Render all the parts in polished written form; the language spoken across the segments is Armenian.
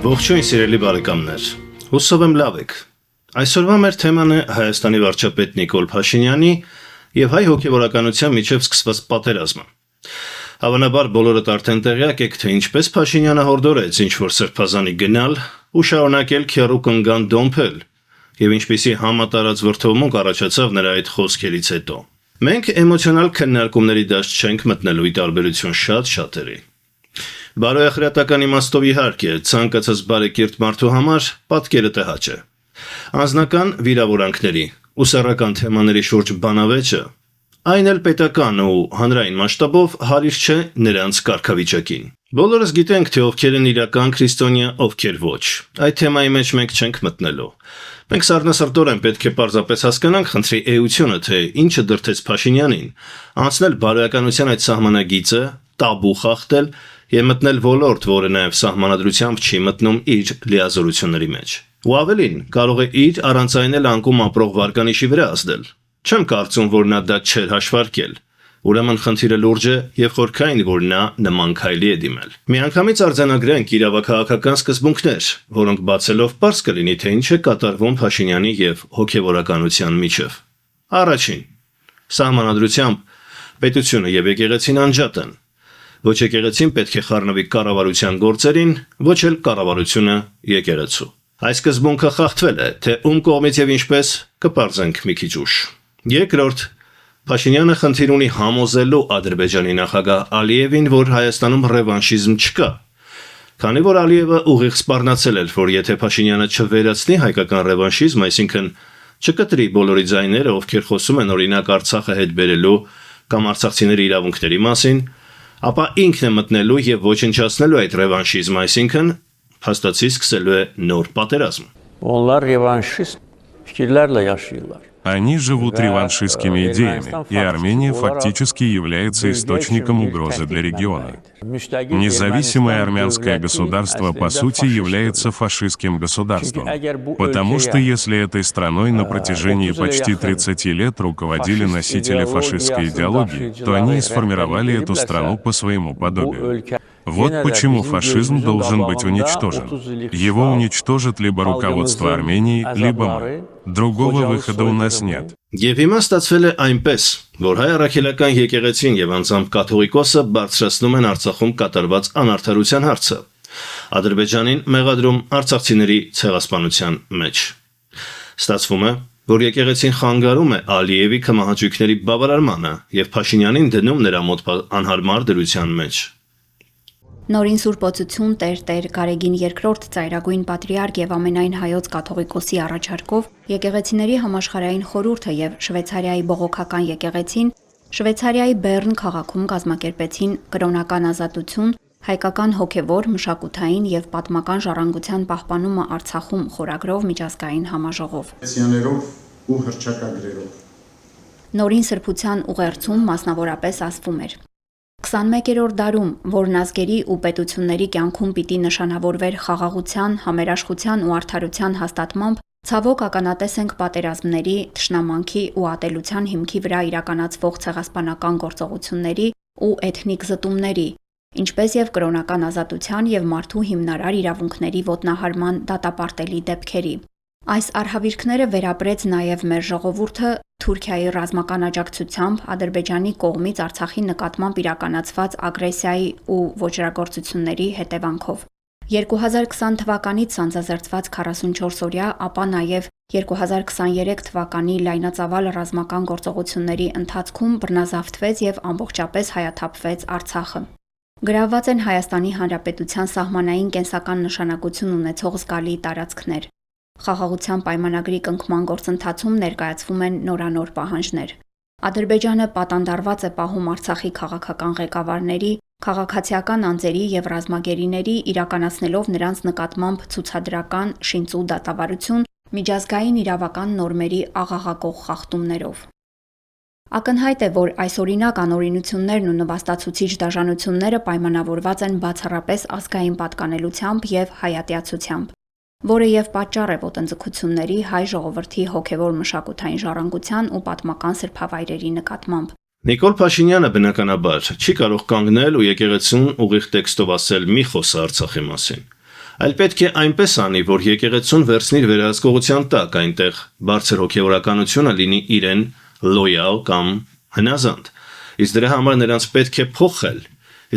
Ողջույն սիրելի բարեկամներ, հուսով եմ լավ եք։ Այսօրվա մեր թեման է Հայաստանի վարչապետ Նիկոլ Փաշինյանի եւ հայ հոգեվորականության միջև սկսված պատերազմը։ Հավանաբար բոլորդ արդեն տեղյակ եք, թե ինչպես Փաշինյանը հորդորեց ինչ-որ սրբազանի գնալ ու շարունակել քեռու կնգան դոմփել, եւ ինչպիսի համատարած վրդովմունք առաջացավ նրա այդ խոսքերից հետո։ Մենք էմոցիոնալ քննարկումների դաշտ չենք մտնելու ի տարբերություն շատերի։ Բարոյախրատական իմաստով իհարկե, ցանկացած բարեկիրթ մարդու համար պատկերը տհաճ է։ Անձնական վիրավորանքների ու սեռական թեմաների շուրջ բանավեճը, այն էլ պետական ու հանրային մասշտաբով հարիր չէ նրանց կարգավիճակին։ Բոլորս գիտենք, թե ովքեր են իրական քրիստոնյա, ովքեր ոչ։ Այդ թեմայի մեջ մենք չենք մտնելու։ Մենք սառնասրտորեն պետք է պարզապես հասկանանք խնդրի էությունը, թե ինչը դրդեց Փաշինյանին, անցնել բարոյականության այդ սահմանագիծը, տաբու խախտել եւ մտնել ոլորտ, որը նաեւ սահմանադրությամբ չի մտնում իր լիազորությունների մեջ։ Ու ավելին, կարող է իր առանցայնել անկում ապրող վարկանիշի վրա ազդել։ Չեմ կարծում, որ նա դա չէր հաշվարկել։ Ուրեմն խնդիրը լուրջ է եւ խորքային, որ նա նման քայլի է դիմել։ Միանգամից արձանագրենք իրավաքաղաքական սկզբունքներ, որոնք բացելով պարզ կլինի, թե ինչ է կատարվում Փաշինյանի եւ հոգեվորականության միջև։ Առաջին, սահմանադրությամբ պետությունը եւ եկեղեցին անջատ են։ Ոչ եկեղեցին պետք է խառնվի կառավարության գործերին, ոչ էլ կառավարությունը եկեղեցու։ Այս սկզբունքը խախտվել է, թե ում կողմից եւ ինչպես կպարզենք մի քիչ ուշ։ Երկրորդ, Փաշինյանը խնդիր ունի համոզելու Ադրբեջանի նախագահ Ալիևին, որ Հայաստանում ռևանշիզմ չկա։ Քանի որ Ալիևը ուղիղ սպառնացել էր, որ եթե Փաշինյանը չվերացնի հայկական ռևանշիզմ, այսինքն չկտրի բոլորի ձայները, ովքեր խոսում են օրինակ Արցախը հետ բերելու կամ արցախցիների իրավունքների մասին, ապա ինքն է մտնելու եւ ոչնչացնելու այդ ռևանշիզմը, այսինքն հաստատի սկսելու է նոր պատերազմ։ Onlar revanşist fikirlerle yaşıyorlar. Они живут реваншистскими идеями, и Армения фактически является источником угрозы для региона. Независимое армянское государство, по сути, является фашистским государством, потому что если этой страной на протяжении почти 30 лет руководили носители фашистской идеологии, то они и сформировали эту страну по своему подобию. Вот почему фашизм должен быть уничтожен. Его уничтожит либо руководство Армении, либо мы. Другого выхода у нас нет. Եվ հիմա ստացվել է այնպես, որ հայ առաքելական եկեղեցին եւ անձամբ կաթողիկոսը բարձրացնում են Արցախում կատարված անարդարության հարցը։ Ադրբեջանին մեղադրում արցախցիների ցեղասպանության մեջ։ Ստացվում է, որ եկեղեցին խանգարում է Ալիևի կմահաճույքների բավարարմանը եւ Փաշինյանին դնում նրա մոտ անհարմար դրության մեջ։ Նորին Սուրբոցություն Տեր Գարեգին II ծայրագույն պատրիարք եւ ամենայն հայոց կաթողիկոսի առաջարկով եկեղեցիների համաշխարհային խորհուրդը եւ Շվեյցարիայի բողոքական եկեղեցին Շվեյցարիայի Բեռն քաղաքում կազմակերպեցին կրոնական ազատություն, հայկական հոգևոր, մշակութային եւ պատմական ժառանգության պահպանումը Արցախում խորագրով միջազգային համաժողով։ ու հռչակագրերով։ Նորին սրբության ուղերձում մասնավորապես ասվում էր. 21-րդ դարում, որն ազգերի ու պետությունների կյանքում պիտի նշանավորվեր խաղաղության, համերաշխության ու արդարության հաստատմամբ, ցավոք ականատես ենք պատերազմների, թշնամանքի ու ատելության հիմքի վրա իրականացվող ցեղասպանական գործողությունների ու էթնիկ զտումների, ինչպես եւ կրոնական ազատության եւ մարդու հիմնարար իրավունքների ոտնահարման դատապարտելի դեպքերի։ Այս արհավիրքները վերապրեց նաև մեր ժողովուրդը Թուրքիայի ռազմական աջակցությամբ Ադրբեջանի կողմից Արցախի նկատմամբ իրականացված ագրեսիայի ու ոճրագործությունների հետևանքով։ 2020 թվականից սանձազերծված 44-օրյա, ապա նաև 2023 թվականի լայնածավալ ռազմական գործողությունների ընթացքում բռնազավթվեց եւ ամբողջապես հայաթափվեց Արցախը։ Գրավված են Հայաստանի Հանրապետության սահմանային կենսական նշանակություն ունեցող զգալի տարածքներ։ Խաղաղության պայմանագրի կնքման գործընթացում ներկայացվում են նորանոր պահանջներ։ Ադրբեջանը պատանդարված է պահում Արցախի քաղաքական ղեկավարների, քաղաքացիական անձերի եւ ռազմագերիների իրականացնելով նրանց նկատմամբ ցուցադրական շինծու դատավարություն միջազգային իրավական նորմերի աղաղակող խախտումներով։ Ակնհայտ է, որ այսօրինակ անօրինություններն ու նվաստացուցիչ դաժանությունները պայմանավորված են բացառապես ազգային պատկանելությամբ եւ հայատյացությամբ, որը եւ պատճառ է ոտնձգությունների հայ ժողովրդի հոգեվոր մշակութային ժառանգության ու պատմական սրբավայրերի նկատմամբ։ Նիկոլ Փաշինյանը բնականաբար չի կարող կանգնել ու եկեղեցուն ուղիղ տեքստով ասել մի խոսը Արցախի մասին։ այլ պետք է այնպես անի, որ եկեղեցուն վերցնի վերահսկողության տակ, այնտեղ բարձր հոգևորականությունը լինի իրեն լոյալ կամ հնազանդ։ Իսկ դրա համար նրանց պետք է փոխել,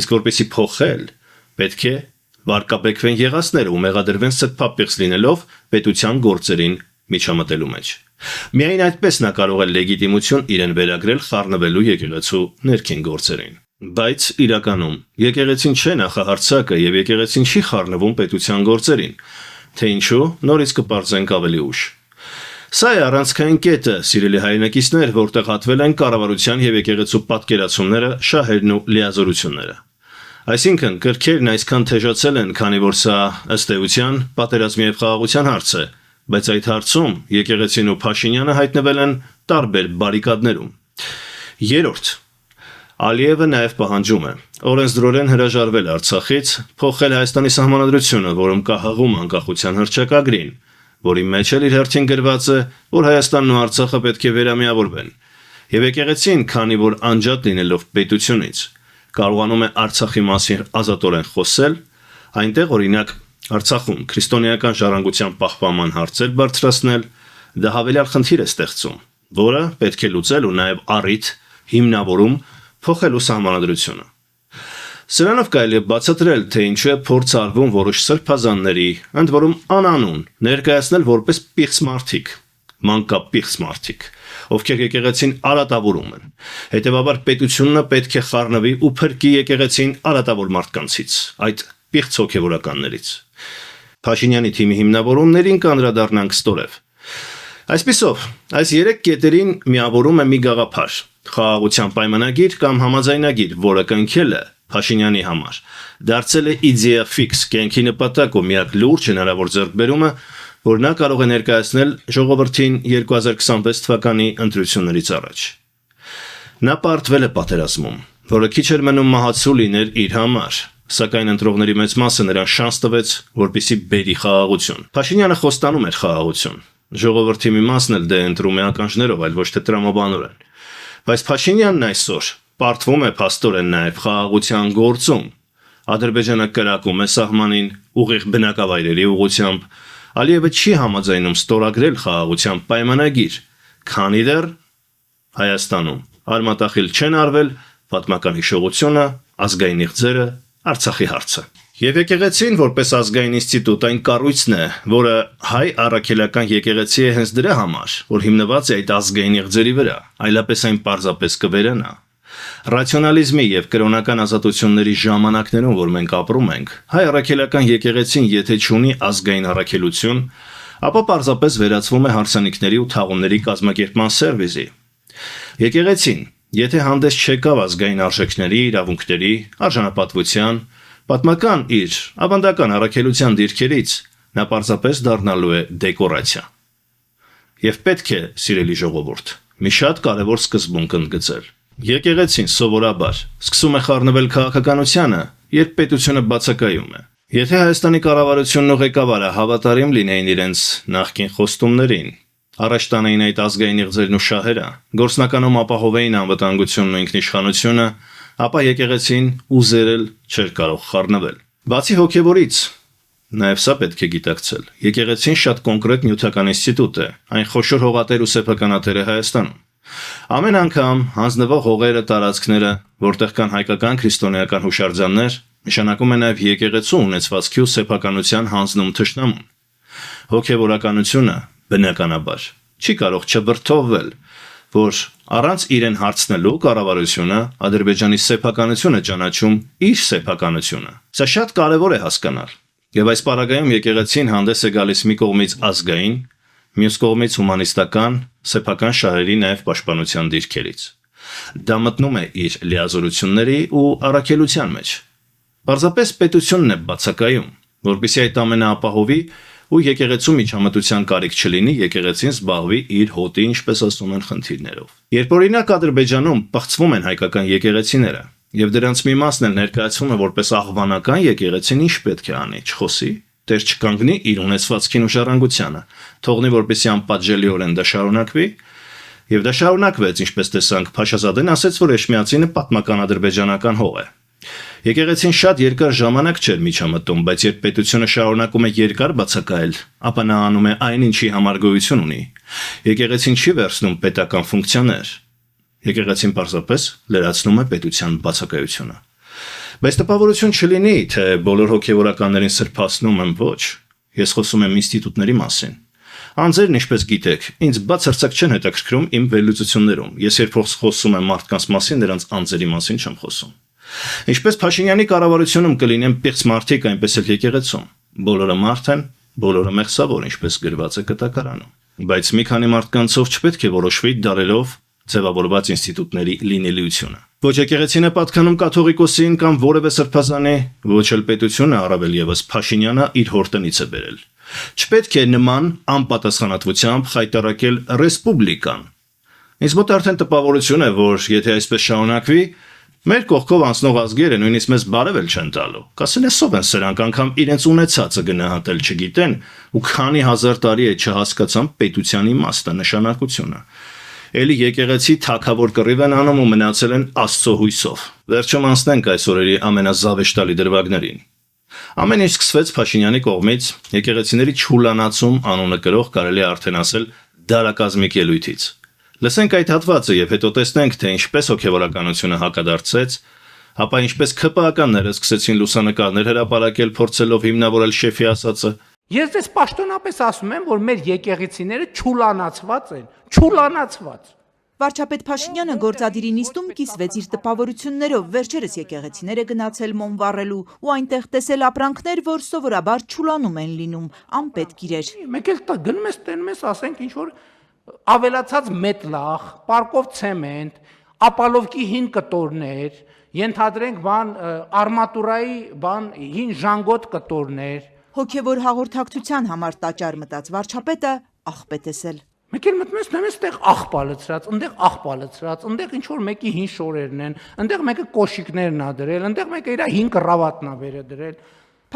իսկ որպեսզի փոխել, պետք է վարկաբեկվեն եղածները ու մեղադրվեն սրբապիղծ լինելով պետության գործերին միջամտելու մեջ։ Միայն այդպես նա կարող է լեգիտիմություն իրեն վերագրել խառնվելու եկեղեցու ներքին գործերին։ Բայց իրականում եկեղեցին չէ նախահարցակը եւ եկեղեցին չի խառնվում պետության գործերին, թե ինչու նորից կպարզենք ավելի ուշ։ Սա է առանցքային կետը, սիրելի հայրենակիցներ, որտեղ հատվել են կառավարության եւ եկեղեցու պատկերացումները, շահերն ու լիազորությունները։ Այսինքն կրքերն այսքան թեժացել են, քանի որ սա ըստ էության պատերազմի եւ խաղաղության հարց է, բայց այդ հարցում եկեղեցին ու Փաշինյանը հայտնվել են տարբեր բարիկադներում։ Երրորդ, Ալիևը նաև պահանջում է օրենսդրորեն հրաժարվել Արցախից, փոխել Հայաստանի սահմանադրությունը, որում կա հղում անկախության հռչակագրին, որի մեջ էլ իր հերթին գրված է, որ Հայաստանն ու Արցախը պետք է վերամիավորվեն։ Եվ եկեղեցին, քանի որ անջատ լինելով պետությունից, կարողանում է Արցախի մասին ազատորեն խոսել, այնտեղ օրինակ Արցախում քրիստոնեական ժառանգության պահպանման հարցեր բարձրացնել, դա հավելյալ խնդիր է ստեղծում, որը պետք է լուծել ու նաև առիթ հիմնավորում փոխելու սահմանադրությունը։ Սրանով կարելի է բացատրել, թե ինչու է փորձ արվում որոշ սրբազանների, ընդ որում անանուն, ներկայացնել որպես պիղծ մարդիկ, մանկապիղծ մարդիկ, ովքեր եկեղեցին արատավորում են։ Հետևաբար պետությունը պետք է խառնվի ու փրկի եկեղեցին արատավոր մարդկանցից, այդ պիղծ հոգևորականներից։ Փաշինյանի թիմի հիմնավորումներին կանդրադառնանք ստորև։ Այսպիսով, այս երեք կետերին միավորում է մի գաղափար՝ խաղաղության պայմանագիր կամ համաձայնագիր, որը կնքել է Փաշինյանի համար, դարձել է իդեա ֆիքս, կյանքի նպատակ ու միակ լուրջ հնարավոր ձեռքբերումը, որ նա կարող է ներկայացնել ժողովրդին 2026 թվականի ընտրություններից առաջ։ Նա պարտվել է պատերազմում, որը քիչ էր մնում մահացու լիներ իր համար, սակայն ընտրողների մեծ մասը նրան շանս տվեց, որպեսզի բերի խաղաղություն։ Փաշինյանը խոստանում էր խաղաղություն։ Ժողովրդի մի մասն էլ դե ընտրում է ականջներով, այլ ոչ թե տրամաբանորեն։ Բայց Փաշինյանն այսօր պարտվում է փաստորեն նաև խաղաղության գործում։ Ադրբեջանը կրակում է սահմանին ուղիղ բնակավայրերի ուղղությամբ։ Ալիևը չի համաձայնում ստորագրել խաղաղության պայմանագիր, քանի դեռ Հայաստանում արմատախիլ չեն արվել պատմական հիշողությունը, ազգային իղձերը, Արցախի հարցը։ Եվ եկեղեցին որպես ազգային ինստիտուտ այն կառույցն է, որը հայ առաքելական եկեղեցի է հենց դրա համար, որ հիմնված է այդ ազգային իղձերի վրա, այլապես այն պարզապես կվերանա։ Ռացիոնալիզմի եւ կրոնական ազատությունների ժամանակներում, որ մենք ապրում ենք, հայ առաքելական եկեղեցին եթե չունի ազգային առաքելություն, ապա պարզապես վերածվում է հարսանիքների ու թաղումների կազմակերպման սերվիզի։ Եկեղեցին, եթե հանդես չեկավ ազգային արժեքների, իրավունքների, արժանապատվության, պատմական իր ավանդական առաքելության դիրքերից, նա պարզապես դառնալու է դեկորացիա։ Եվ պետք է, սիրելի ժողովուրդ, մի շատ կարևոր սկզբունք ընդգծել։ Եկեղեցին սովորաբար սկսում է խառնվել քաղաքականությանը, երբ պետությունը բացակայում է։ Եթե Հայաստանի կառավարությունն ու ղեկավարը հավատարիմ լինեին իրենց նախկին խոստումներին, առաջ տանեին այդ ազգային իղձերն ու շահերը, գործնականում ապահովեին անվտանգությունն ու ինքնիշխանությունը, ապա եկեղեցին ուզերել չէր կարող խառնվել։ Բացի հոգևորից, նաև սա պետք է գիտակցել, եկեղեցին շատ կոնկրետ նյութական ինստիտուտ է, այն խոշոր հողատեր ու սեփականատեր է Հայաստանում։ Ամեն անգամ հանձնվող հողերը, տարածքները, որտեղ կան հայկական քրիստոնեական հուշարձաններ, նշանակում է նաև եկեղեցու ունեցվածքի ու սեփականության հանձնում թշնամուն։ Հոգևորականությունը, բնականաբար, չի կարող չբրդովվել, որ առանց իրեն հարցնելու կառավարությունը Ադրբեջանի սեփականությունը ճանաչում իր սեփականությունը։ Սա շատ կարևոր է հասկանալ։ Եվ այս պարագայում եկեղեցին հանդես է գալիս մի կողմից ազգային, մյուս կողմից հումանիստական, սեփական շահերի նաև պաշտպանության դիրքերից։ Դա մտնում է իր լիազորությունների ու առաքելության մեջ։ Պարզապես պետությունն է բացակայում, որպեսզի այդ ամենը ապահովի ու եկեղեցու միջամտության կարիք չլինի, եկեղեցին զբաղվի իր հոտի, ինչպես ասում են, խնդիրներով։ Երբ օրինակ Ադրբեջանում պղծվում են հայկական եկեղեցիները, եւ դրանց մի մասն էլ ներկայացվում է որպես աղվանական եկեղեցին, ինչ պետք է անի, չխոսի, Տեր չկանգնի իր ունեցվածքին ու ժառանգությանը, թողնի որպեսզի անպատժելիորեն դա շարունակվի, եւ դա շարունակվեց, ինչպես տեսանք, Փաշազադեն ասաց, որ Էշմիածինը պատմական ադրբեջանական հող է։ Եկեղեցին շատ երկար ժամանակ չէր միջամտում, բայց երբ պետությունը շարունակում է երկար բացակայել, ապա նա անում է այն, ինչի համար գոյություն ունի։ Եկեղեցին չի վերցնում պետական ֆունկցիաներ։ Եկեղեցին պարզապես լրացնում է պետության բացակայությունը։ Բայց տպավորություն չլինի, թե բոլոր հոգևորականներին սրբացնում եմ, ոչ։ Ես խոսում եմ ինստիտուտների մասին։ Անձերն, ինչպես գիտեք, ինձ բացարձակ չեն հետաքրքրում իմ վերլուծություններում։ Ես երբ խոսում եմ մարդկանց մասին, նրանց անձերի մասին չեմ խոսում։ Ինչպես Փաշինյանի կառավարությունում կլինեն պիղծ մարդիկ, այնպես էլ եկեղեցում։ Բոլորը մարդ են, բոլորը մեղսավոր, ինչպես գրված է կտակարանում։ Բայց մի քանի մարդկանցով չպետք է որոշվի դարերով ձևավորված ինստիտուտների լինելիությունը։ Ոչ եկեղեցին է պատկանում կաթողիկոսին կամ որևէ սրբազանի, ոչ էլ պետությունը, առավել եւս Փաշինյանը իր հորտնից է բերել։ Չպետք է նման անպատասխանատվությամբ խայտառակել ռեսպուբլիկան։ Ինձ մոտ արդեն տպավորություն է, որ եթե այսպես շարունակվի, մեր կողքով անցնող ազգերը նույնիսկ մեզ բարև էլ չեն տալու։ Կասենեսով են սրանք անգամ իրենց ունեցածը գնահատել չգիտեն ու քանի հազար տարի է չհասկացան պետության իմաստը, նշանակությունը։ Էլի եկեղեցի թագավոր կռիվ են անում ու մնացել են Աստծո հույսով։ Վերջում անցնենք այս օրերի ամենազավեշտալի դրվագներին։ Ամեն ինչ սկսվեց Փաշինյանի կողմից եկեղեցիների չուլանացում անունը կրող կարելի է արդեն ասել դարակազմիկ ելույթից։ Լսենք այդ հատվածը եւ հետո տեսնենք, թե ինչպես հոգեվորականությունը հակադարձեց, ապա ինչպես ՔՊԱ-ականները սկսեցին լուսանկարներ հրապարակել, փորձելով հիմնավորել շեֆի ասածը։ Ես դες պաշտոնապես ասում եմ, որ մեր եկեղեցիները չուլանացված են, չուլանացված։ Վարչապետ Փաշինյանը գործադիրի նիստում կիսվեց իր տպավորություններով, վերջերս եկեղեցիներ է գնացել մոմ վառելու ու այնտեղ տեսել ապրանքներ, որ սովորաբար չուլանում են լինում, անպետք իրեր։ Մեկ էլ գնում ես, տենում ես, ասենք ինչ որ ավելացած մետլախ, պարկով ցեմենտ, ապալովկի հին կտորներ, ենթադրենք բան արմատուրայի բան հին ժանգոտ կտորներ։ Հոգևոր հաղորդակցության համար տաճար մտած վարչապետը աղբետ էսել։ Մեկ էլ մտնում ես, նայում ես, այդտեղ աղբա լցրած, այնտեղ աղբա լցրած, այնտեղ ինչ որ մեկի հին շորերն են, այնտեղ մեկը կոշիկներն ա դրել, այնտեղ մեկը իր հին կռավատնա վերը դրել։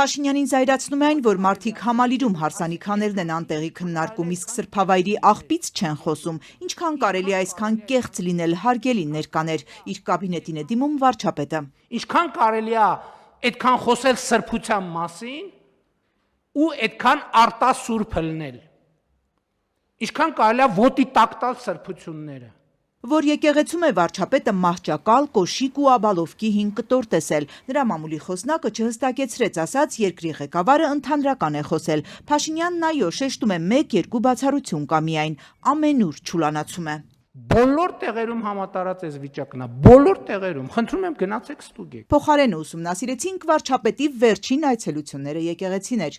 Փաշինյանին զայրացնում է այն, որ մարդիկ համալիրում հարսանիքաներն են անտեղի քննարկում, իսկ սրբավայրի աղբից չեն խոսում։ Ինչքան կարելի է այսքան կեղծ լինել, հարգելի ներկաներ, իր կաբինետին է դիմում վարչապետը։ Ինչքան կարելի է այդքան խոսել սրբության մասին ու այդքան արտասուրբ լնել։ Ինչքան կարելի է ոտի տակ տալ սրբությունները։ Որ եկեղեցում է վարչապետը մահճակալ, կոշիկ ու աբալովկի հին կտոր տեսել։ Նրա մամուլի խոսնակը չհստակեցրեց, ասաց երկրի ղեկավարը ընդհանրական է խոսել։ Փաշինյանն այո շեշտում է 1-2 բացառություն կա միայն, ամենուր չուլանացում է։ Բոլոր տեղերում համատարած այս վիճակն է, բոլոր տեղերում, խնդրում եմ գնացեք ստուգեք։ Փոխարենը ուսումնասիրեցինք վարչապետի վերջին այցելությունները եկեղեցիներ։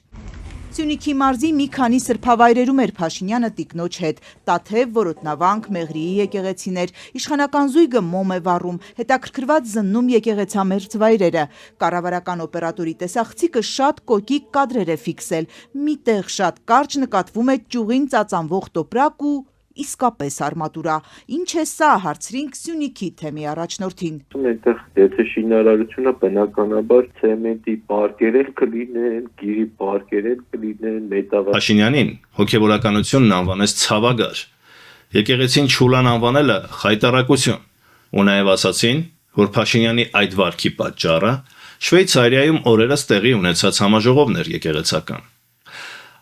Սյունիքի մարզի մի քանի սրբավայրերում էր Փաշինյանը տիկնոջ հետ, Տաթև, Որոտնավանք, Մեղրիի եկեղեցիներ, իշխանական զույգը մոմ է վառում, հետաքրքրված զննում եկեղեցամերձ վայրերը։ Կառավարական օպերատորի տեսախցիկը շատ կոկիկ կադրեր է ֆիքսել, միտեղ շատ կարճ նկատվում է ճյուղին ծածանվող տոպրակ ու իսկապես արմատուրա։ Ինչ է սա, հարցրինք Սյունիքի թեմի առաջնորդին։ Այնտեղ եթե շինարարությունը բնականաբար ցեմենտի պարկերել կլինեն, գիրի պարկերել կլինեն, մետաղ։ Փաշինյանին հոգեվորականությունն անվանեց ցավագար։ Եկեղեցին չուլան անվանելը խայտառակություն։ Ու նաև ասացին, որ Փաշինյանի այդ վարքի պատճառը Շվեյցարիայում օրերս տեղի ունեցած համաժողովն էր եկեղեցական։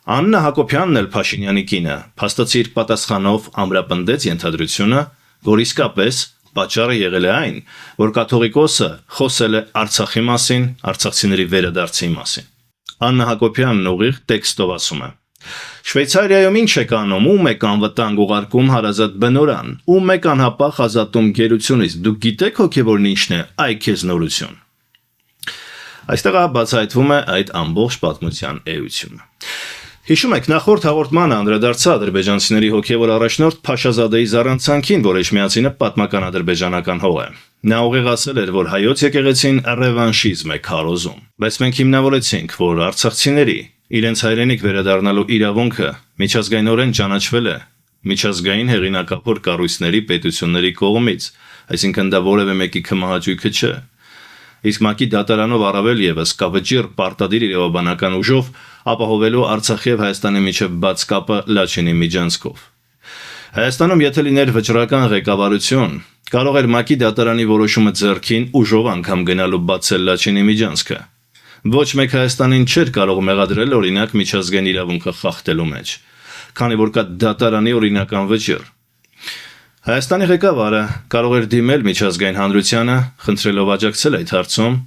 Աննա Հակոբյանն էլ Փաշինյանի կինը փաստացի իր պատասխանով ամրապնդեց ենթադրությունը, որ իսկապես պատճառը եղել է այն, որ կաթողիկոսը խոսել է Արցախի մասին, արցախցիների վերադարձի մասին։ Աննա Հակոբյանն ուղիղ տեքստով ասում է. Շվեյցարիայում ինչ եք անում, ում եք անվտանգ ուղարկում հարազատ բնորան, ում եք անհապաղ ազատում գերությունից, դուք գիտեք հոգևորն ինչն է, այ քեզ նորություն։ Այստեղ բացահայտվում է այդ ամբողջ պատմության էությունը։ Հիշում եք, նախորդ հաղորդմանը անդրադարձա ադրբեջանցիների հոգևոր առաջնորդ Փաշազադեի զառանցանքին, որ Էջմիածինը պատմական ադրբեջանական հող է։ Նա ուղիղ ասել էր, որ հայոց եկեղեցին ռևանշիզմ է քարոզում։ Բայց մենք հիմնավորեցինք, որ արցախցիների իրենց հայրենիք վերադառնալու իրավունքը միջազգայինորեն ճանաչվել է միջազգային հեղինակավոր կառույցների պետությունների կողմից, այսինքն դա որևէ մեկի քմահաճույքը չէ։ Իսկ ՄԱԿ-ի դատարանով առավել եւս կավճիռ պարտադիր իրավաբանական ուժով ապահովելու Արցախի եւ Հայաստանի միջև բաց կապը Լաչինի միջանցքով։ Հայաստանում եթե լիներ վճռական ղեկավարություն, կարող էր ՄԱԿ-ի դատարանի որոշումը ձեռքին ուժով անգամ գնալու բացել Լաչինի միջանցքը։ Ոչ մեկ Հայաստանին չէր կարող մեղադրել օրինակ միջազգային իրավունքը խախտելու մեջ, քանի որ կա դատարանի օրինական վճիռ։ Հայաստանի ղեկավարը կարող էր դիմել միջազգային հանրությանը, խնդրելով աջակցել այդ հարցում,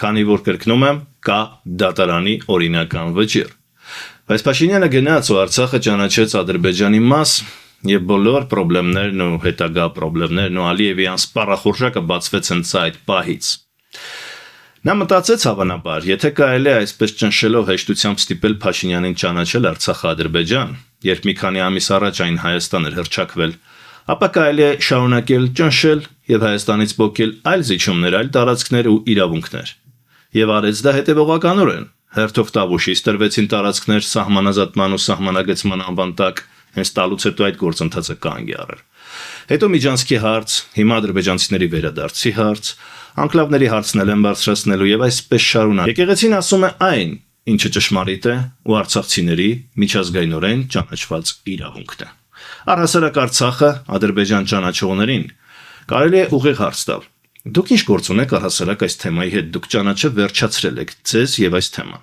քանի որ կրկնում եմ, կա դատարանի օրինական վճիռ։ Բայց Փաշինյանը գնաց ու Արցախը ճանաչեց Ադրբեջանի մաս եւ բոլոր խնդիրներն ու հետագա խնդիրներն ու Ալիևի անսպառախորժակը բացվեց հենց այդ պահից։ Նա մտածեց հավանաբար, եթե կարելի է այսպես ճնշելով հեշտությամբ ստիպել Փաշինյանին ճանաչել Արցախը-Ադրբեջան, երբ մի քանի ամիս առաջ այն Հայաստան էր հռչակվել, ապա կարելի է շարունակել ճնշել եւ Հայաստանից բոկել այլ զիջումներ, այլ տարածքներ ու իրավունքներ։ Եվ արեց դա հետևողականորեն։ Հերթով Տավուշից տրվեցին տարածքներ սահմանազատման ու սահմանագծման անվան տակ, հենց տալուց հետո այդ գործընթացը կանգ է առել։ Հետո Միջանցքի հարց, հիմա ադրբեջանցիների վերադարձի հարց, անկլավների հարցն էլ են բարձրացնելու եւ այսպես շարունակ։ Եկեղեցին ասում է այն, ինչը ճշմարիտ է ու արցախցիների միջազգայինորեն ճանաչված իրավունքն է։ Առհասարակ Արցախը Ադրբեջան ճանաչողներին կարելի է ուղիղ հարց տալ։ Դուք ինչ գործ ունեք առհասարակ այս թեմայի հետ, դուք ճանաչը վերջացրել եք ձեզ եւ այս թեման։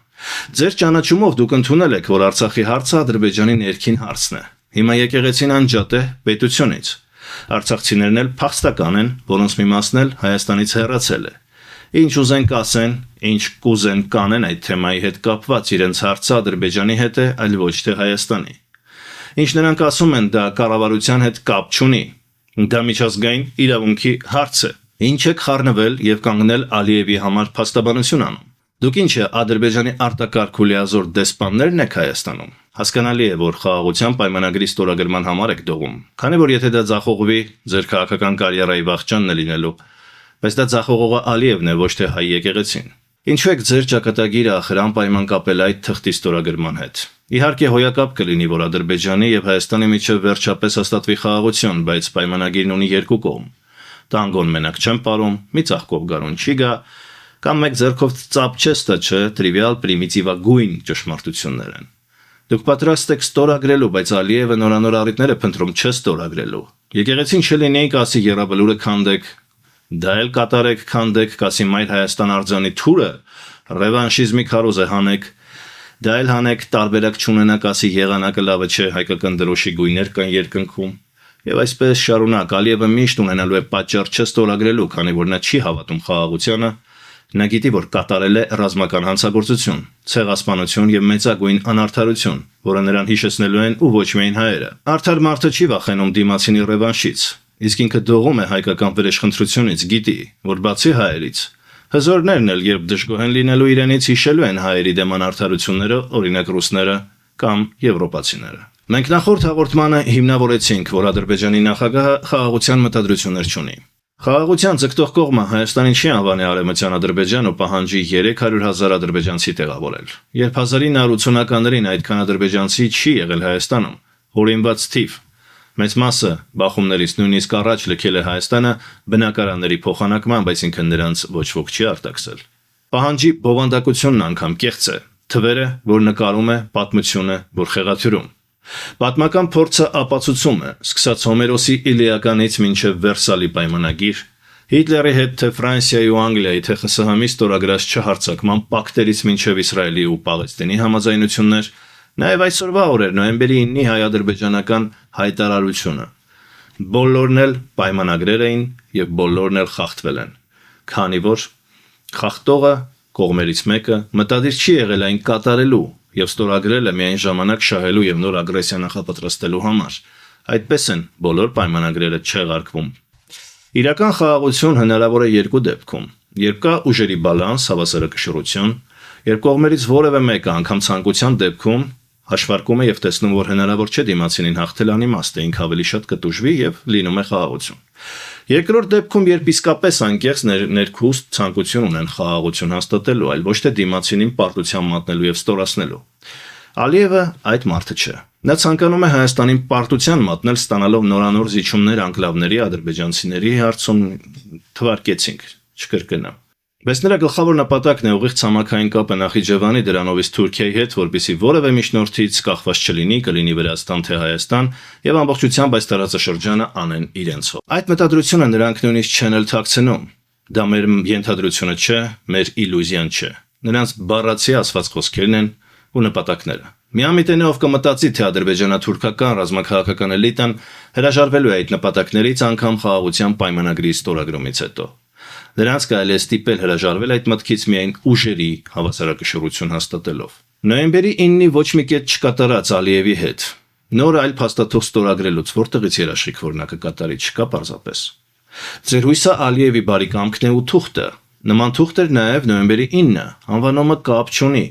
Ձեր ճանաչումով դուք ընդունել եք, որ Արցախի հարցը Ադրբեջանի ներքին հարցն է։ Հիմա եկեղեցին անջատ է պետությունից։ Արցախցիներն էլ փախստական են, որոնց մի մասն էլ Հայաստանից հեռացել է։ Ինչ ուզեն կասեն, ինչ կուզեն կանեն այդ թեմայի հետ կապված, իրենց հարցը Ադրբեջանի հետ է, այլ ոչ թե Հայաստանի։ Ինչ նրանք ասում են, դա կառավարության հետ կապ չունի։ Դա միջազգային իրավունքի հարց է։ Ինչ եք խառնվել եւ կանգնել Ալիևի համար փաստաբանություն անում։ Դուք ինչ է Ադրբեջանի արտակարգ ու լիազոր դեսպաններն եք Հայաստանում։ Հասկանալի է, որ խաղաղության պայմանագրի ստորագրման համար եք դողում, քանի որ եթե դա ձախողվի, ձեր քաղաքական կարիերայի վախճանն է լինելու, բայց դա ձախողողը Ալիևն է, ոչ թե հայ եկեղեցին։ Ինչու եք ձեր ճակատագիրը ախրան պայման կապել այդ թղթի ստորագրման հետ։ Իհարկե հոյակապ կլինի, որ Ադրբեջանի եւ Հայաստանի միջև վերջապես հաստատվի խաղաղություն, բայց պայմանագիրն ունի երկու կողմ։ Տանգոն մենակ չեն ապարում, մի ծաղկով գարուն չի գա, կամ մեկ ձեռքով ծապ չստա, չէ, տրիվիալ պրիմիտիվագույն ճշմարտություններ են։ Դուք պատրաստ եք ստորագրելու, բայց Ալիևը նորանոր առիթներ է փնտրում չստորագրելու։ Եկեղեցին չլինեի կասի եռաբլուրը քանդեք, դա էլ կատարեք քանդեք, կասի Մայր Հայաստան արձանի թուրը, ռևանշիզմի քարոզը հանեք, դա էլ հանեք, տարբերակ չունենա կասի եղանակը լավը չէ, հայկական դրոշի գույներ կան երկնքում։ Եվ այսպես շարունակ Ալիևը միշտ ունենալու է պատճառ չստորագրելու, քանի որ նա չի հավատում խաղաղությանը, նա գիտի, որ կատարել է ռազմական հանցագործություն, ցեղասպանություն եւ մեծագույն անարդարություն, որը նրան հիշեցնելու են ու ոչ միայն հայերը։ Արդար մարդը չի վախենում դիմացինի ռևանշից, իսկ ինքը դողում է հայկական վրեժխնդրությունից, գիտի, որ բացի հայերից, հզորներն էլ երբ դժգոհ են լինելու իրենից հիշելու են հայերի դեմ անարդարությունները, օրինակ ռուսները կամ եվրոպացիները։ Մենք նախորդ հաղորդմանը հիմնավորեցինք, որ Ադրբեջանի նախագահը խաղաղության մտադրություններ չունի։ Խաղաղության ձգտող կողմը Հայաստանին չի անվանի Արևմտյան Ադրբեջան ու պահանջի 300,000 ադրբեջանցի տեղավորել։ Երբ 1980-ականներին այդքան ադրբեջանցի չի եղել Հայաստանում, հորինված թիվ, մեծ մասը բախումներից նույնիսկ առաջ լքել է Հայաստանը բնակարանների փոխանակման, բայց ինքն նրանց ոչ ոք չի արտաքսել։ Պահանջի բովանդակությունն անգամ կեղծ է, թվերը, որ նկարում է, պատմությունը, որ խեղաթյուրում։ Պատմական փորձը ապացուցում է, սկսած Հոմերոսի Իլիականից մինչև Վերսալի պայմանագիր, Հիտլերի հետ թե Ֆրանսիայի ու Անգլիայի թե ԽՍՀՄ-ի ստորագրած չհարցակման պակտերից մինչև Իսրայելի ու Պաղեստինի համաձայնություններ, նաև այսօրվա օրեր նոյեմբերի 9-ի հայ-ադրբեջանական հայտարարությունը։ Բոլորն էլ պայմանագրեր էին եւ բոլորն էլ խախտվել են, քանի որ խախտողը կողմերից մեկը մտադիր չի եղել այն կատարելու եւ ստորագրել է միայն ժամանակ շահելու եւ նոր ագրեսիա նախապատրաստելու համար։ Այդպես են բոլոր պայմանագրերը չեղարկվում։ Իրական խաղաղություն հնարավոր է երկու դեպքում. երբ կա ուժերի բալանս, հավասարակշռություն, երբ կողմերից որևէ մեկը անգամ ցանկության դեպքում հաշվարկում է եւ տեսնում, որ հնարավոր չէ դիմացինին հաղթել անիմաստ է, ինքը ավելի շատ կտուժվի եւ լինում է խաղաղություն։ Երկրորդ դեպքում, երբ իսկապես անկեղծ ներքուստ ցանկություն ունեն խաղաղություն հաստատելու, այլ ոչ թե դիմացինին պարտության մատնելու եւ ստորացնելու։ Ալիևը այդ մարդը չէ։ Նա ցանկանում է Հայաստանին պարտության մատնել, ստանալով նորանոր զիջումներ անկլավների ադրբեջանցիների հարցում թվարկեցինք, չկրկնամ։ Բայց նրա գլխավոր նպատակն է ուղիղ ցամաքային կապը Նախիջևանի դրանովից Թուրքիայի հետ, որպեսզի որևէ միջնորդից կախված չլինի, կլինի Վրաստան թե Հայաստան, եւ ամբողջությամբ այս տարածաշրջանը անեն իրենցով։ Այդ մտադրությունը նրանք նույնիսկ չեն էլ թաքցնում։ Դա մեր ենթադրությունը չէ, մեր իլյուզիան չէ։ Նրանց բառացի ասված խոսքերն են ու նպատակները։ Միամիտենով կմտածի, թե ադրբեջանա-թուրքական ռազմաքաղաքական էլիտան հրաժարվելու է այդ նպատակներից անգամ խաղաղության պայմանագրի ստորագրումից հետո։ Նրանց կարելի է ստիպել հրաժարվել այդ մտքից միայն ուժերի հավասարակշռություն հաստատելով։ Նոյեմբերի 9-ի ոչ մի կետ չկատարած Ալիևի հետ նոր այլ փաստաթուղթ ստորագրելուց որտեղից երաշխիք որ նա կկատարի չկա պարզապես։ Ձեր հույսը Ալիևի բարի կամքն է ու թուղթը։ Նման թուղթ էր նաև նոյեմբերի 9-ը, անվանումը կապ չունի։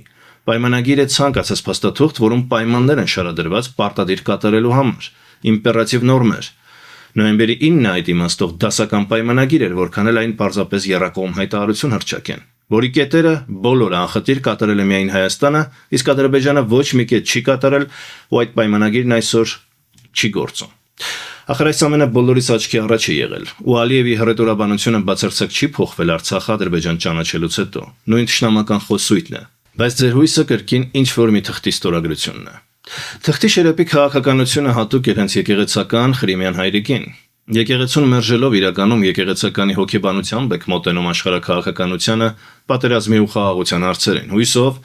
Պայմանագիր է ցանկացած փաստաթուղթ, որում պայմաններ են շարադրված պարտադիր կատարելու համար, իմպերատիվ նորմեր։ Նոյեմբերի 9-ը այդ իմաստով դասական պայմանագիր էր, որքան էլ այն պարզապես եռակողմ հայտարարություն հռչակեն, որի կետերը բոլորը անխտիր կատարել է միայն Հայաստանը, իսկ Ադրբեջանը ոչ մի կետ չի կատարել, ու այդ պայմանագիրն այսօր չի գործում։ Ախր այս ամենը բոլորիս աչքի առաջ է եղել, ու Ալիևի հռետորաբանությունը բացարձակ չի փոխվել Արցախ-Ադրբեջան ճանաչելուց հետո, նույն թշնամական խոսույթն է, բայց ձեր հույսը կրկին ինչ-որ մի թղթի ստորագրությունն է։ Թղթի շերեպի քաղաքականությունը հատուկ էր հենց եկեղեցական Ղրիմյան հայրիկին։ Եկեղեցուն մերժելով իրականում եկեղեցականի հոգեբանությամբ եք մոտենում աշխարհաքաղաքականությանը պատերազմի ու խաղաղության հարցերին, հույսով,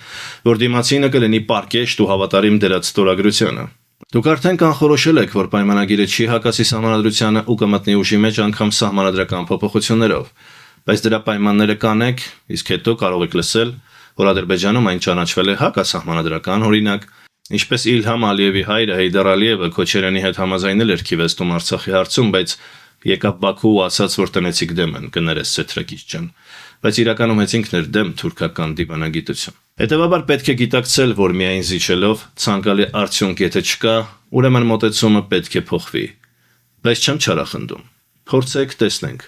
որ դիմացինը կլինի պարկեշտ ու հավատարիմ դրած ստորագրությանը։ Դուք արդեն կանխորոշել եք, որ պայմանագիրը չի հակասի սահմանադրությանը ու կմտնի ուժի մեջ անգամ սահմանադրական փոփոխություններով, բայց դրա պայմանները կանեք, իսկ հետո կարող եք լսել, որ Ադրբեջանում այն ճանաչվել է հակասահմանադրական, օրինակ, ինչպես Իլհամ Ալիևի հայրը Հեյդար Ալիևը Քոչարյանի հետ համաձայնել էր քիվեստում Արցախի հարցում, բայց եկավ Բաքու ու ասաց, որ տնեցիք դեմ են, կներես Սեթրակիչ ջան, բայց իրականում հենց ինքն էր դեմ թուրքական դիվանագիտություն։ Հետևաբար պետք է գիտակցել, որ միայն զիջելով ցանկալի արդյունք եթե չկա, ուրեմն մոտեցումը պետք է փոխվի։ Բայց չեմ չարախնդում։ Փորձեք, տեսնենք։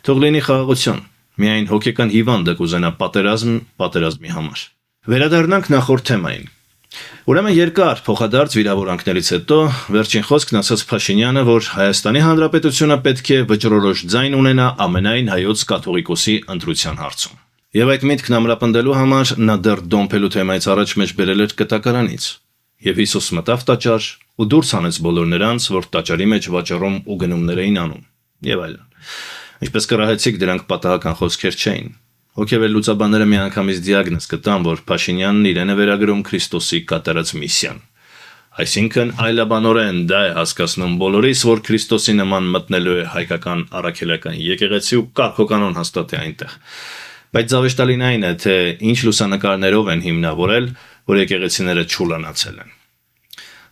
Թող լինի խաղաղություն, միայն հոգեկան հիվանդը կուզենա պատերազմի համար։ Վերադառնանք նախորդ թեմային։ Ուրեմն երկար փոխադարձ վիրավորանքներից հետո վերջին խոսքն ասաց Փաշինյանը, որ Հայաստանի Հանրապետությունը պետք է վճռորոշ ձայն ունենա ամենայն հայոց կաթողիկոսի ընտրության հարցում։ Եվ այդ միտքն ամրապնդելու համար նա դեռ դոմփելու թեմայից առաջ մեջ բերել էր կտակարանից։ Եվ Հիսուս մտավ տաճար ու դուրս հանեց բոլոր նրանց, որ տաճարի մեջ վաճառում ու գնումներ էին անում։ Եվ այլն։ Ինչպես կռահեցիք, դրանք պատահական խոսքեր չէին։ Հոգևոր լուծաբանները միանգամից դիագնոզ կտան, որ Փաշինյանն իրեն է վերագրում Քրիստոսի կատարած միսիան։ Այսինքն այլաբանորեն դա է հասկացնում բոլորիս, որ Քրիստոսի նման մտնելու է հայկական առաքելական եկեղեցի ու կարգոկանոն հաստատ է այնտեղ։ Բայց զավեշտալին այն է, թե ինչ լուսանկարներով են հիմնավորել, որ եկեղեցիները չուլանացել են։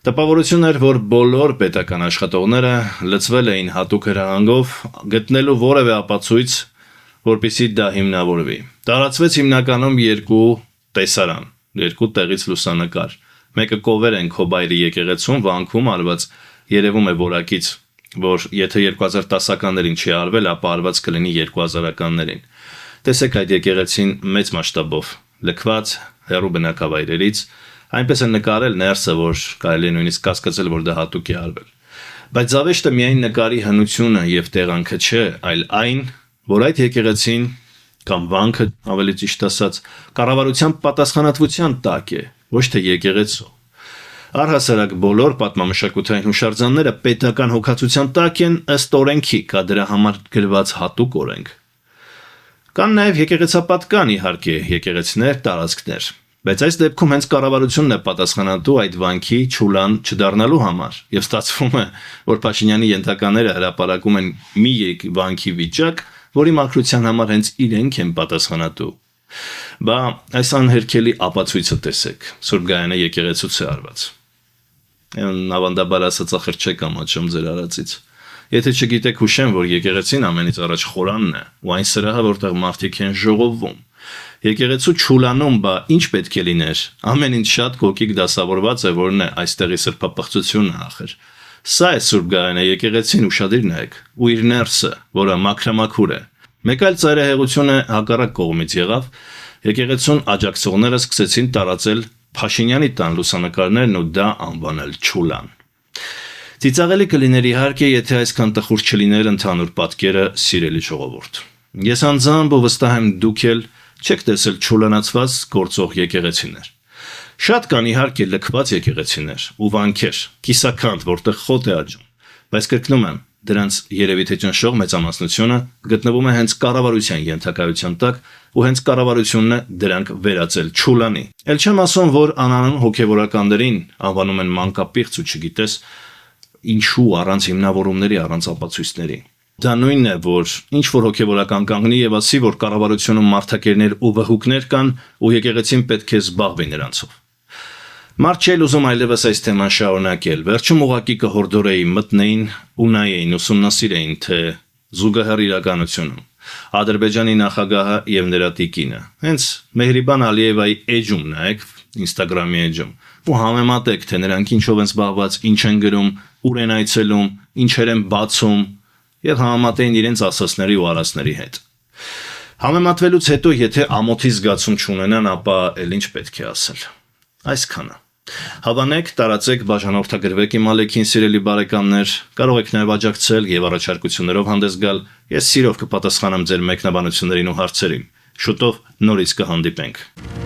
Տպավորություն էր, որ բոլոր պետական աշխատողները լծվել էին հատուկ հրահանգով, գտնելու որևէ ապացույց, որպեսզի դա հիմնավորվի։ Տարածվեց հիմնականում երկու տեսարան, երկու տեղից լուսանկար։ Մեկը Կովեր են Քոբայրի եկեղեցում Վանքում արված, երևում է որակից, որ եթե 2010-ականներին չի արվել, ապա արված կլինի 2000-ականներին։ Տեսեք այդ եկեղեցին մեծ մասշտաբով, լքված հեռու բնակավայրերից, այնպես են նկարել ներսը, որ կարելի է նույնիսկ կասկածել, որ դա հատուկ է արվել։ Բայց զավեշտը միայն նկարի հնությունը եւ տեղանքը չէ, այլ այն, որ այդ եկեղեցին կամ վանքը, ավելի ճիշտ ասած, կառավարության պատասխանատվության տակ է, ոչ թե եկեղեցու։ Առհասարակ բոլոր պատմամշակութային հուշարձանները պետական հոգացության տակ են ըստ օրենքի, կա դրա համար գրված հատուկ օրենք։ Կան նաև եկեղեցապատկան իհարկե, եկեղեցիներ, տարածքներ, բայց այս դեպքում հենց կառավարությունն է պատասխանատու այդ վանքի չուլան չդառնալու համար, եւ ստացվում է, որ Փաշինյանի ենթակաները հրապարակում են մի վանքի վիճակ, որի մաքրության համար հենց իրենք են պատասխանատու։ Բա այս անհերքելի ապացույցը տեսեք, Սուրբ Գայանը եկեղեցուց է արված։ Ավանդաբար ասած ախր չեք ամաչում ձեր արածից։ Եթե չգիտեք հուշեմ, որ եկեղեցին ամենից առաջ խորանն է, ու այն սրահը, որտեղ մարդիկ են ժողովվում։ Եկեղեցու չուլանում, բա ինչ պետք է լիներ։ Ամեն ինչ շատ կոկիկ դասավորված է, որն է այստեղի սրբապղծությունը ախր։ Սա է Սուրբ Գայանը եկեղեցին ուշադիր նայեք, ու իր ներսը, որը մաքրամաքուր է։ Մեկ այլ ծայրահեղությունը հակառակ կողմից եղավ, եկեղեցուն աջակցողները սկսեցին տարածել Փաշինյանի տան լուսանկարներն ու դա անվանել չուլան։ Ծիծաղելի կլիներ իհարկե, եթե այսքան տխուր չլիներ ընդհանուր պատկերը, սիրելի ժողովուրդ։ Ես անձամբ ու վստահ եմ դուք էլ չեք տեսել չուլանացված գործող եկեղեցիներ։ Շատ կան իհարկե լքված եկեղեցիներ ու վանքեր, կիսաքանդ, որտեղ խոտ է աճում, բայց կրկնում եմ, դրանց երևի թե ճնշող մեծամասնությունը գտնվում է հենց կառավարության ենթակայության տակ ու հենց կառավարությունն է դրանք վերածել չուլանի։ Էլ չեմ ասում, որ անանուն հոգևորականներին անվանում են մանկապիղծ ու չգիտես ինչու առանց հիմնավորումների, առանց ապացույցների։ Դա նույնն է, որ ինչ որ հոգևորական կանգնի եւ ասի, որ կառավարությունում մարդակերներ ու վհուկներ կան ու եկեղեցին պետք է զբաղվի նրանցով։ Մարդ չէ ուզում այլևս այս թեման շարունակել, վերջում ուղակի կհորդորեին, մտնեին ու նայեին, ուսումնասիրեին, թե զուգահեռ իրականությունում Ադրբեջանի նախագահը եւ նրա տիկինը հենց Մեհրիբան Ալիևայի էջում նայեք, Instagram-ի էջում ու համեմատեք, թե նրանք ինչով են զբաղված, ինչ են գրում, ուր են այցելում, ինչեր են բացում եւ համեմատեին իրենց ասածների ու արածների հետ։ Համեմատվելուց հետո, եթե ամոթի զգացում չունենան, ապա էլ ինչ պետք է ասել։ Այսքանը։ Հավանեք, տարածեք, բաժանորդագրվեք իմ ալեքին, սիրելի բարեկամներ, կարող եք նաև աջակցել եւ առաջարկություններով հանդես գալ, ես սիրով կպատասխանեմ ձեր մեկնաբանություններին ու հարցերին։ Շուտով նորից կհանդիպենք։